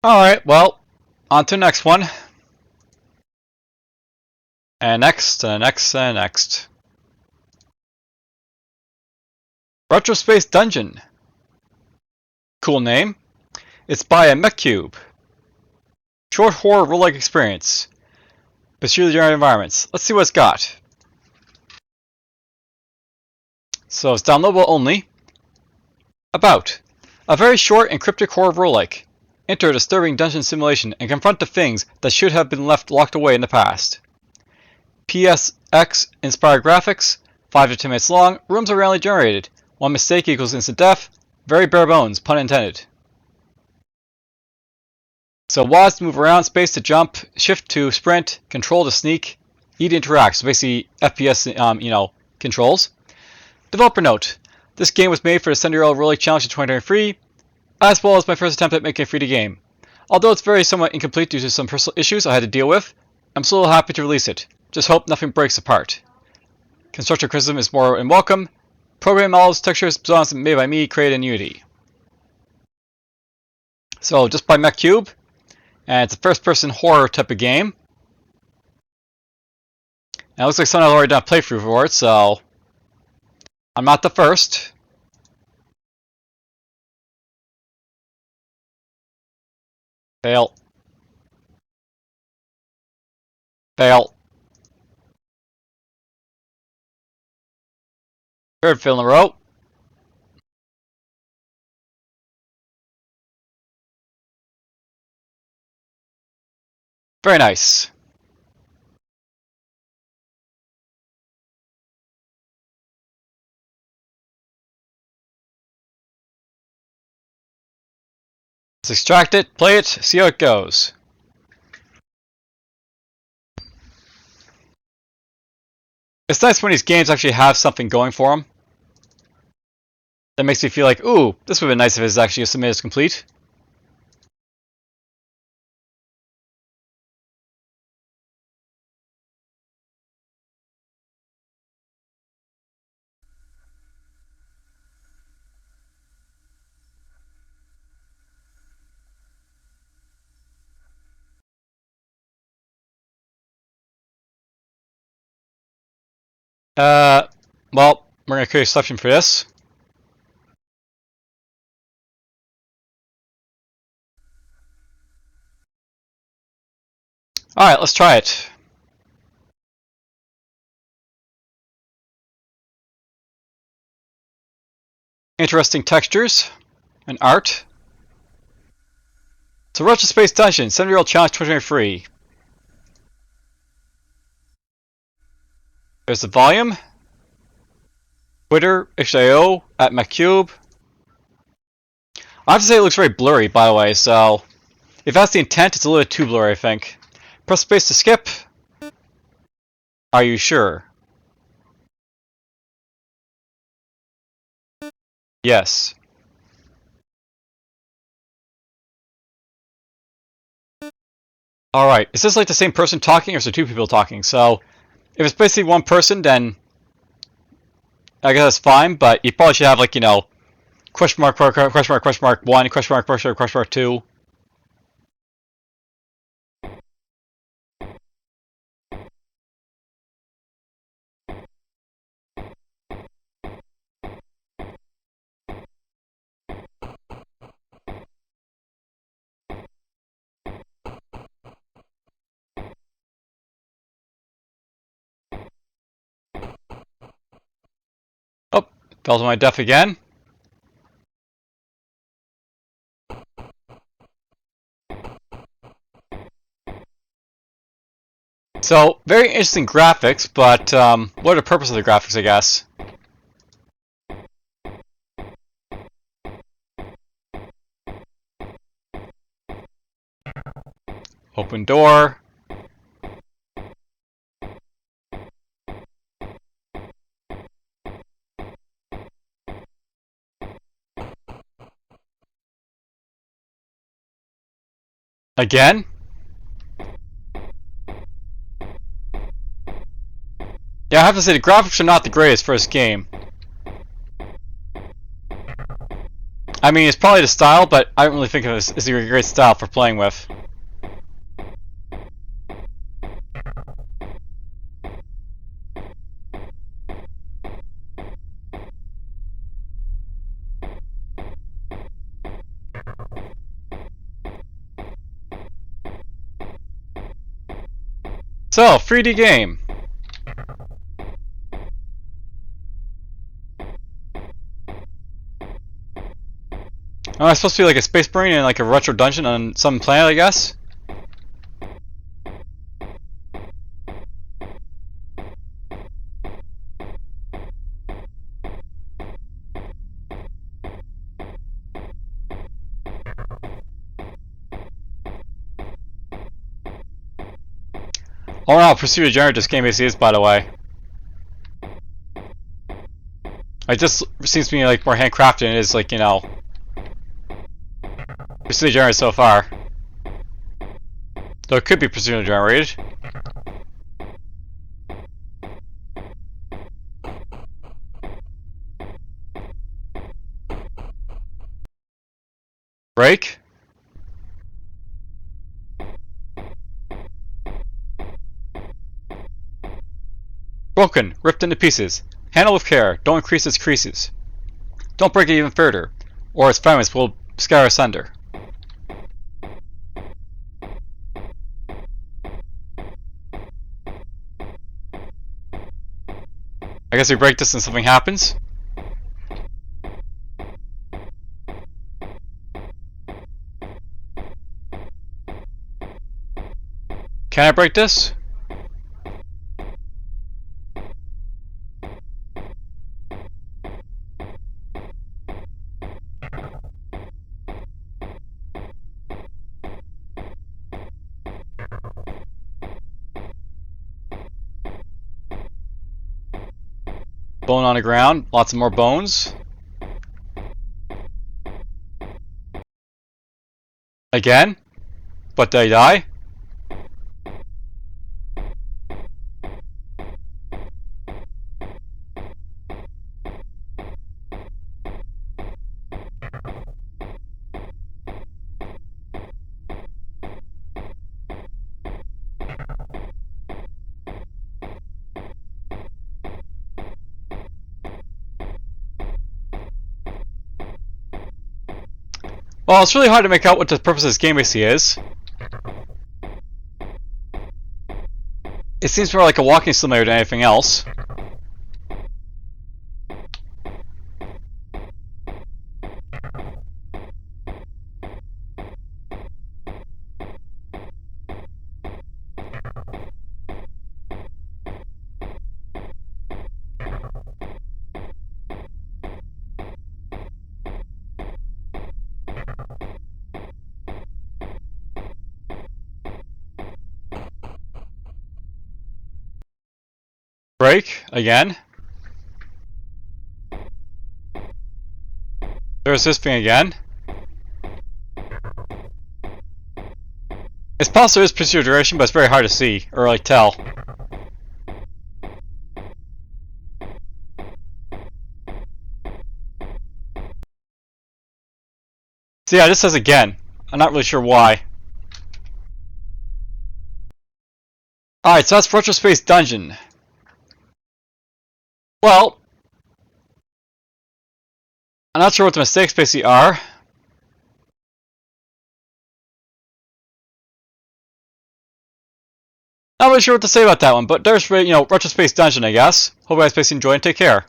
Alright, well, on to the next one. And next, and next, and next. RETROSPACE Dungeon. Cool name. It's by a mech cube. Short horror roguelike experience. Procedurally generated environments. Let's see what it's got. So it's downloadable only. About. A very short and cryptic horror roguelike. Enter a disturbing dungeon simulation and confront the things that should have been left locked away in the past. PSX inspired graphics, 5 to 10 minutes long, rooms are randomly generated. One mistake equals instant death. Very bare bones, pun intended. So WASD to move around, space to jump, shift to sprint, control to sneak, E to interact. So basically FPS controls. Developer note. This game was made for the 7DRL Roguelike Challenge in 2023, as well as my first attempt at making a 3D game. Although it's very somewhat incomplete due to some personal issues I had to deal with, I'm still happy to release it. Just hope nothing breaks apart. Constructive criticism is more than welcome. Program models, textures, designs made by me, created in Unity. So just by Mech Cube, and it's a first-person horror type of game. And it looks like someone has already done a playthrough for it, so I'm not the first. Fail. Fail. Third fail in a row. Very nice. Let's extract it, play it, see how it goes. It's nice when these games actually have something going for them. That makes me feel like, ooh, this would have been nice if it was actually submitted as complete. Well, we're going to create a selection for this. Alright, let's try it. Interesting textures and art. So RETROSPACE Dungeon, 7DRL Challenge 2023. There's the volume. Twitter, HIO, at MechCube. I have to say it looks very blurry, by the way, so if that's the intent, it's a little bit too blurry, I think. Press space to skip. Are you sure? Yes. Alright, is this like the same person talking, or is there two people talking? So, if it's basically one person, then I guess that's fine, but you probably should have, like, question mark, question mark, question mark 1, question mark, question mark 2. Oh, fell to my death again. So, very interesting graphics, but what are the purpose of the graphics, I guess? Open door. Again? Yeah, I have to say the graphics are not the greatest for this game. I mean, it's probably the style, but I don't really think of it as a great style for playing with. So, 3D game. Oh, it's supposed to be like a space marine in like a retro dungeon on some planet, I guess. Oh no, Pursuit of Generate this game basically is, by the way. It just seems to me like more handcrafted than it is like, you know, Pursuit of Generate so far. Though it could be Pursuit of Generated. Break. Broken, ripped into pieces. Handle with care, don't increase its creases. Don't break it even further, or its fragments will scatter asunder. I guess we break this and something happens. Can I break this? Bone on the ground, lots of more bones. Again? But did I die? Well, it's really hard to make out what the purpose of this game basically is. It seems more like a walking simulator than anything else. Break, again. There's this thing again. It's possible it's pursuit duration, but it's very hard to see, or like tell. So yeah, this says again. I'm not really sure why. Alright, so that's RETROSPACE Dungeon. Well, I'm not sure what the mistakes basically are. Not really sure what to say about that one, but there's, you know, RETROSPACE Dungeon, I guess. Hope you guys basically enjoy and take care.